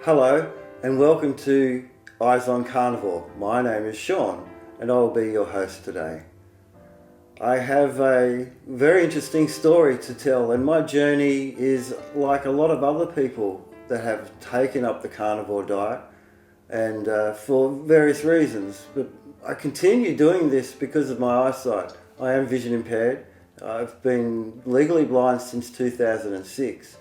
Hello and welcome to Eyes on Carnivore. My name is Sean and I will be your host today. I have a very interesting story to tell, and my journey is like a lot of other people that have taken up the carnivore diet and for various reasons. But I continue doing this because of my eyesight. I am vision impaired. I've been legally blind since 2006,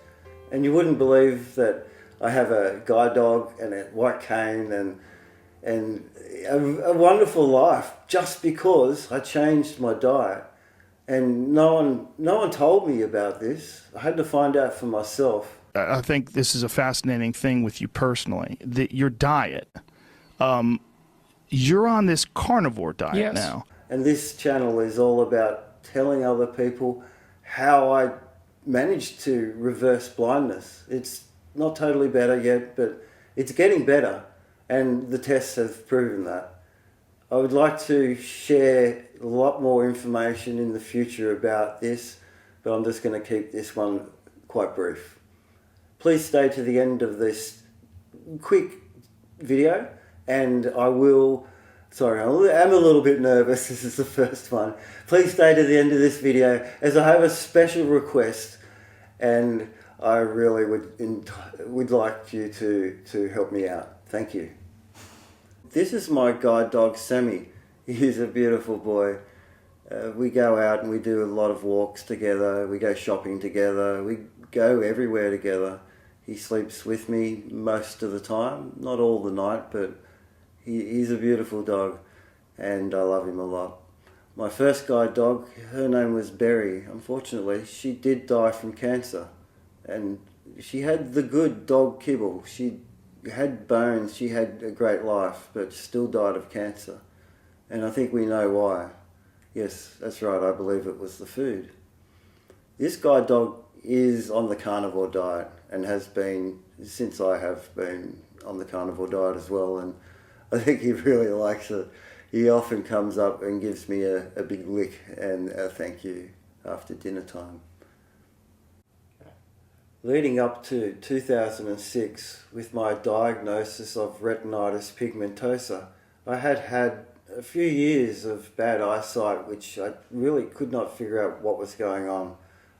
and you wouldn't believe that I have a guide dog and a white cane and a wonderful life just because I changed my diet. And no one told me about this. I had to find out for myself. I think this is a fascinating thing with you personally. Your diet. You're on this carnivore diet now. And this channel is all about telling other people how I managed to reverse blindness. It's not totally better yet, but it's getting better, and the tests have proven that. I would like to share a lot more information in the future about this, but I'm just going to keep this one quite brief. Please stay to the end of this quick video, and I am a little bit nervous. This is the first one. Please stay to the end of this video as I have a special request, and I really would like you to help me out. Thank you. This is my guide dog, Sammy. He's a beautiful boy. We go out and we do a lot of walks together. We go shopping together. We go everywhere together. He sleeps with me most of the time. Not all the night, but he's a beautiful dog and I love him a lot. My first guide dog, her name was Berry. Unfortunately, she did die from cancer. And she had the good dog kibble. She had bones, she had a great life, but still died of cancer. And I think we know why. Yes, that's right, I believe it was the food. This guide dog is on the carnivore diet and has been since I have been on the carnivore diet as well, and I think he really likes it. He often comes up and gives me a big lick and a thank you after dinner time. Leading up to 2006, with my diagnosis of retinitis pigmentosa, I had a few years of bad eyesight, which I really could not figure out what was going on.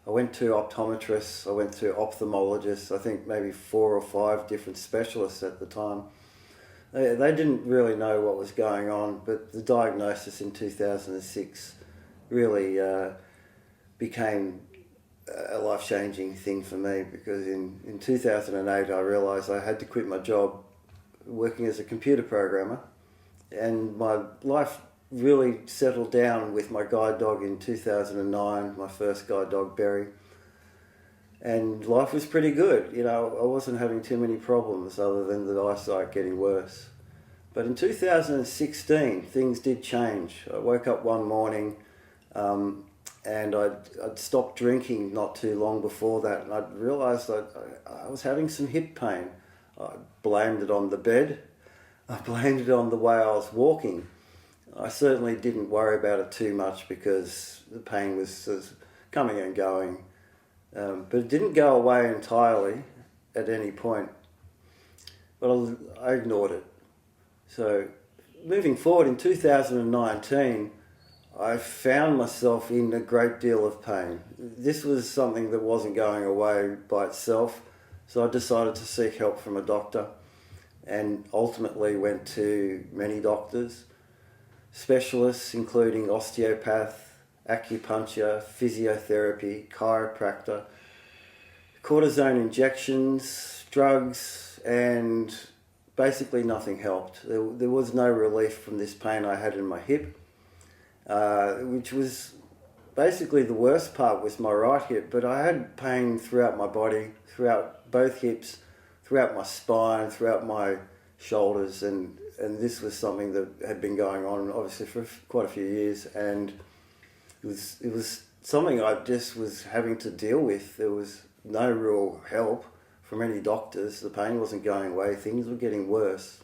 I went to optometrists, I went to ophthalmologists, I think maybe 4 or 5 different specialists at the time. They didn't really know what was going on, but the diagnosis in 2006 really became a life-changing thing for me, because in 2008 I realised I had to quit my job working as a computer programmer, and my life really settled down with my guide dog in 2009, my first guide dog, Berry, and life was pretty good. You know, I wasn't having too many problems other than the eyesight getting worse. But in 2016 things did change. I woke up one morning and I'd stopped drinking not too long before that, and I'd realised that I was having some hip pain. I blamed it on the bed. I blamed it on the way I was walking. I certainly didn't worry about it too much because the pain was coming and going. But it didn't go away entirely at any point. But I ignored it. So moving forward in 2019, I found myself in a great deal of pain. This was something that wasn't going away by itself, so I decided to seek help from a doctor and ultimately went to many doctors, specialists including osteopath, acupuncture, physiotherapy, chiropractor, cortisone injections, drugs, and basically nothing helped. There was no relief from this pain I had in my hip. Which was basically the worst part was my right hip, but I had pain throughout my body, throughout both hips, throughout my spine, throughout my shoulders, and this was something that had been going on obviously for quite a few years, and it was something I just was having to deal with. There was no real help from any doctors. The pain wasn't going away, things were getting worse.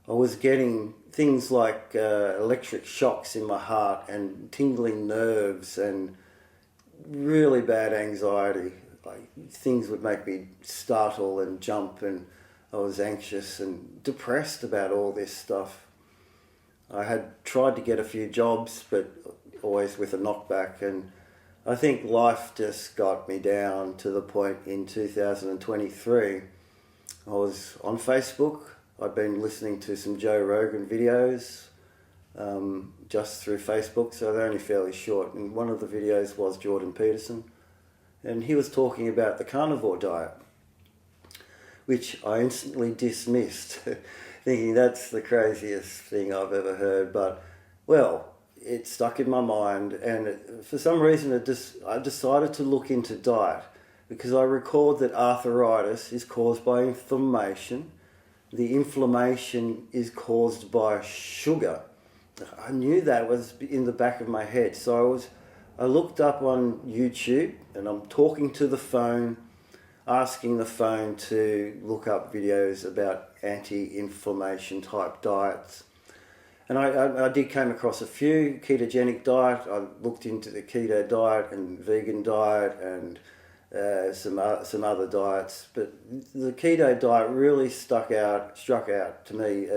I was getting things like electric shocks in my heart and tingling nerves and really bad anxiety. things would make me startle and jump, and I was anxious and depressed about all this stuff. I had tried to get a few jobs, but always with a knockback, and I think life just got me down to the point in 2023. I was on Facebook. I'd been listening to some Joe Rogan videos just through Facebook, so they're only fairly short. And one of the videos was Jordan Peterson, and he was talking about the carnivore diet, which I instantly dismissed, thinking that's the craziest thing I've ever heard. But, well, it stuck in my mind, and for some reason I decided to look into diet, because I recalled that arthritis is caused by inflammation. The inflammation is caused by sugar. I knew that was in the back of my head, so I looked up on YouTube, and I'm talking to the phone, asking the phone to look up videos about anti-inflammation type diets. And I did come across a few: ketogenic diet. I looked into the keto diet and vegan diet and some other diets. But the keto diet really stuck out to me,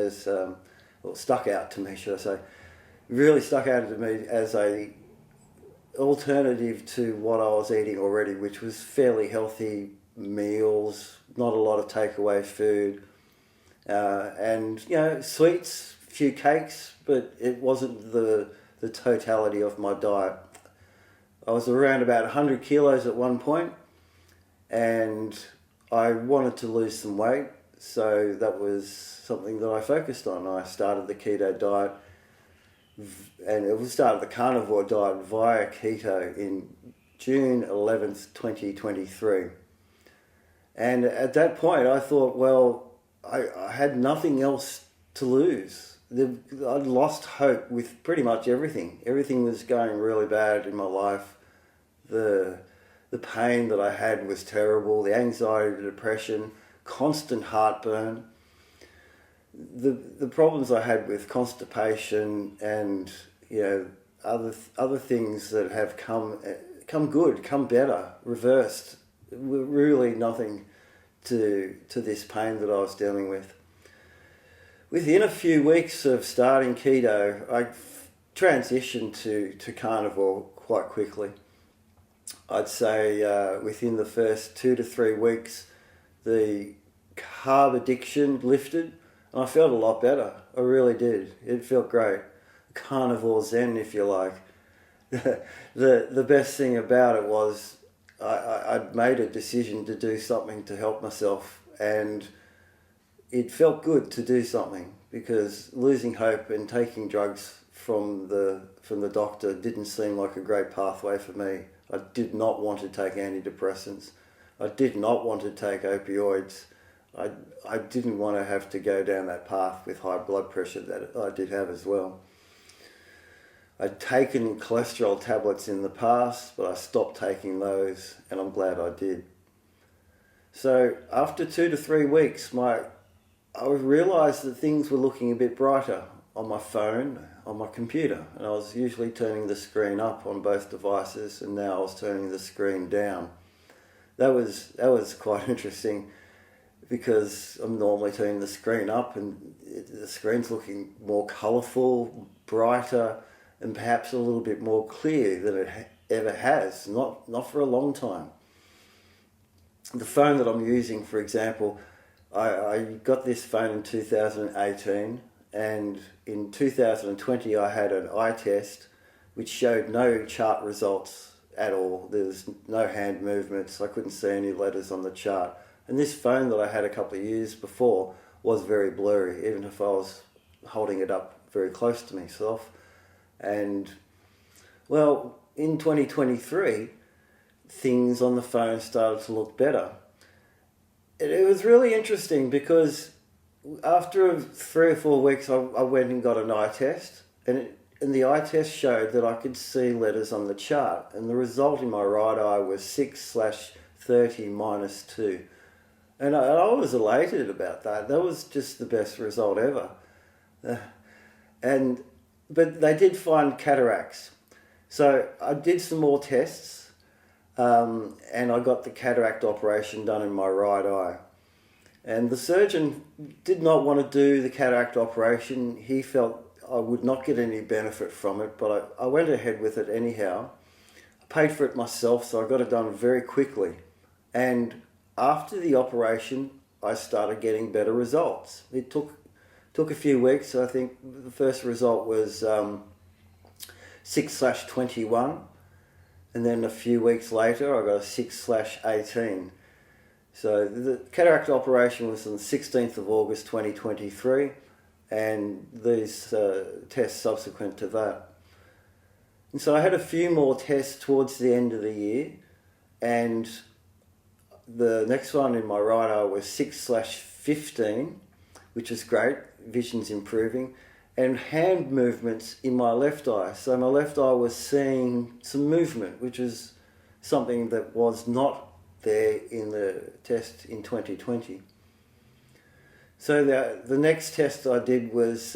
really stuck out to me as a alternative to what I was eating already, which was fairly healthy meals, not a lot of takeaway food, and sweets, few cakes, but it wasn't the totality of my diet. I was around about 100 kilos at one point, and I wanted to lose some weight, so that was something that I focused on. I started the keto diet, and it started the carnivore diet via keto in June 11th, 2023. And at that point I thought, well, I had nothing else to lose. I'd lost hope with pretty much everything. Everything was going really bad in my life. The pain that I had was terrible. The anxiety, the depression, constant heartburn. The problems I had with constipation and other things that have come better, reversed, were really nothing to this pain that I was dealing with. Within a few weeks of starting keto, I transitioned to carnivore quite quickly. I'd say within the first 2 to 3 weeks, the carb addiction lifted, and I felt a lot better. I really did. It felt great. Carnivore zen, if you like. The best thing about it was I'd made a decision to do something to help myself, and it felt good to do something, because losing hope and taking drugs from the doctor didn't seem like a great pathway for me. I did not want to take antidepressants. I did not want to take opioids. I didn't want to have to go down that path with high blood pressure that I did have as well. I'd taken cholesterol tablets in the past, but I stopped taking those, and I'm glad I did. So after 2 to 3 weeks, I realised that things were looking a bit brighter on my phone, on my computer, and I was usually turning the screen up on both devices, and now I was turning the screen down. That was quite interesting, because I'm normally turning the screen up, and the screen's looking more colourful, brighter, and perhaps a little bit more clear than it ever has, not for a long time. The phone that I'm using, for example, I got this phone in 2018, and in 2020 I had an eye test which showed no chart results at all. There was no hand movements. I couldn't see any letters on the chart. And this phone that I had a couple of years before was very blurry, even if I was holding it up very close to myself. And, well, in 2023, things on the phone started to look better. It was really interesting, because after 3 or 4 weeks, I went and got an eye test, and the eye test showed that I could see letters on the chart, and the result in my right eye was 6/30-2. And I was elated about that. That was just the best result ever. But they did find cataracts. So I did some more tests. and I got the cataract operation done in my right eye. And the surgeon did not want to do the cataract operation. He felt I would not get any benefit from it, but I went ahead with it anyhow. I paid for it myself, so I got it done very quickly. And after the operation, I started getting better results. It took a few weeks. I think the first result was 6/21, and then a few weeks later I got a 6/18. So the cataract operation was on the 16th of August 2023, and these tests subsequent to that. And so I had a few more tests towards the end of the year, and the next one in my right eye was 6/15, which is great, vision's improving, and hand movements in my left eye. So my left eye was seeing some movement, which is something that was not there in the test in 2020. So the next test I did was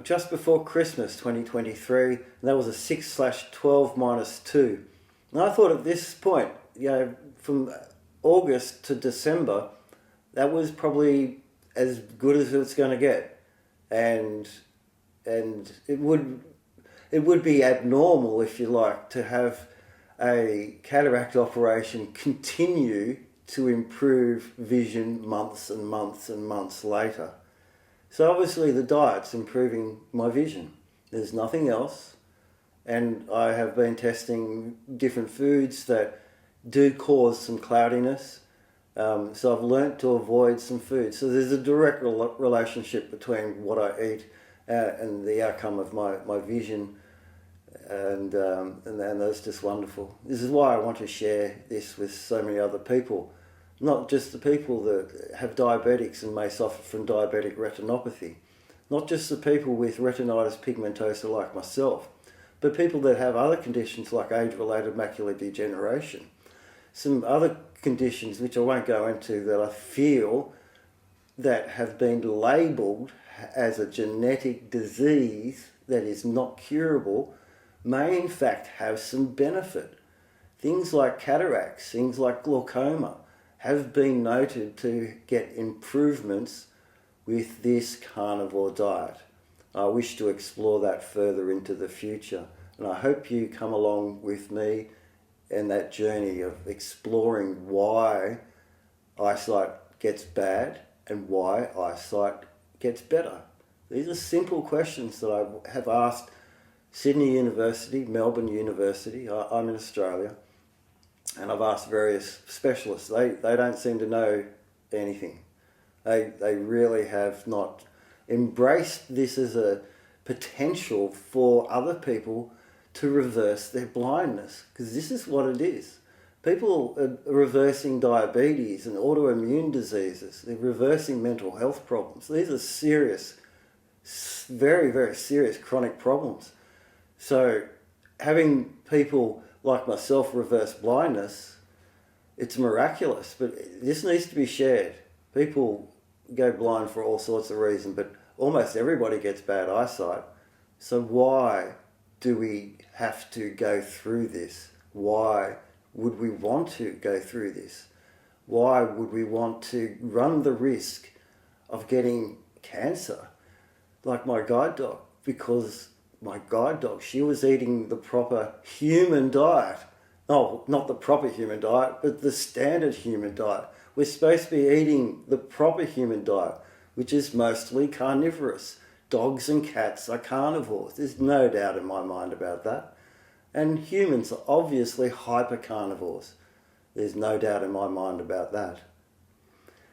just before Christmas 2023, and that was a 6/12-2. And I thought at this point, from August to December, that was probably as good as it's going to get, and it would be abnormal, if you like, to have a cataract operation continue to improve vision months and months and months later. So obviously the diet's improving my vision. There's nothing else, and I have been testing different foods that do cause some cloudiness. So I've learnt to avoid some foods. So there's a direct relationship between what I eat and the outcome of my vision, and that's just wonderful. This is why I want to share this with so many other people, not just the people that have diabetics and may suffer from diabetic retinopathy, not just the people with retinitis pigmentosa like myself, but people that have other conditions like age-related macular degeneration, some other conditions which I won't go into that I feel that have been labelled as a genetic disease that is not curable may in fact have some benefit. Things like cataracts, things like glaucoma have been noted to get improvements with this carnivore diet. I wish to explore that further into the future, and I hope you come along with me in that journey of exploring why eyesight gets bad and why eyesight gets better. These are simple questions that I have asked Sydney University, Melbourne University, I'm in Australia, and I've asked various specialists. They don't seem to know anything. They really have not embraced this as a potential for other people to reverse their blindness, because this is what it is. People are reversing diabetes and autoimmune diseases. They're reversing mental health problems. These are serious, very, very serious chronic problems. So having people like myself reverse blindness, it's miraculous, but this needs to be shared. People go blind for all sorts of reasons, but almost everybody gets bad eyesight. So why do we have to go through this? Why would we want to go through this? Why would we want to run the risk of getting cancer like my guide dog? Because my guide dog, she was eating the proper human diet. No, not the proper human diet, but the standard human diet. We're supposed to be eating the proper human diet, which is mostly carnivorous. Dogs and cats are carnivores. There's no doubt in my mind about that. And humans are obviously hypercarnivores. There's no doubt in my mind about that.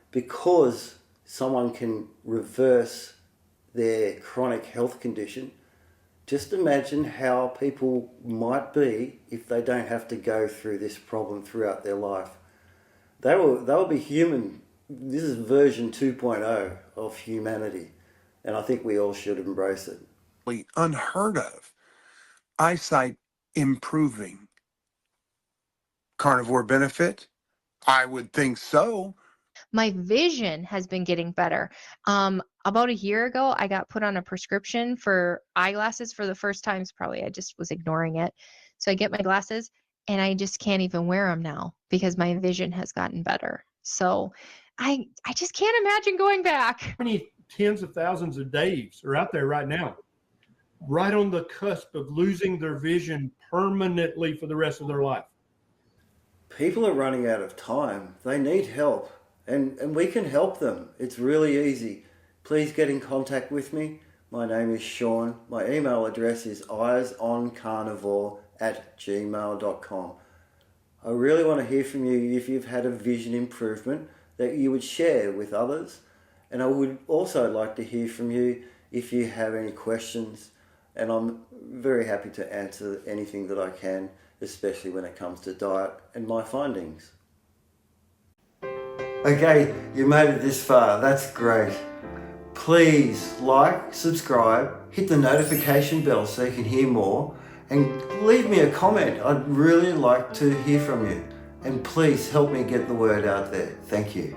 Because someone can reverse their chronic health condition, just imagine how people might be if they don't have to go through this problem throughout their life. They will be human. This is version 2.0 of humanity, and I think we all should embrace it. Unheard of. Eyesight improving. Carnivore benefit? I would think so. My vision has been getting better. About a year ago, I got put on a prescription for eyeglasses for the first time. Probably I just was ignoring it. So I get my glasses and I just can't even wear them now because my vision has gotten better. So I just can't imagine going back. How many tens of thousands of Daves are out there right now, right on the cusp of losing their vision permanently for the rest of their life? People are running out of time. They need help, and we can help them. It's really easy. Please get in contact with me. My name is Sean. My email address is eyesoncarnivore@gmail.com. I really want to hear from you if you've had a vision improvement that you would share with others. And I would also like to hear from you if you have any questions. And I'm very happy to answer anything that I can, especially when it comes to diet and my findings. Okay, you made it this far. That's great. Please like, subscribe, hit the notification bell so you can hear more, and leave me a comment. I'd really like to hear from you. And please help me get the word out there. Thank you.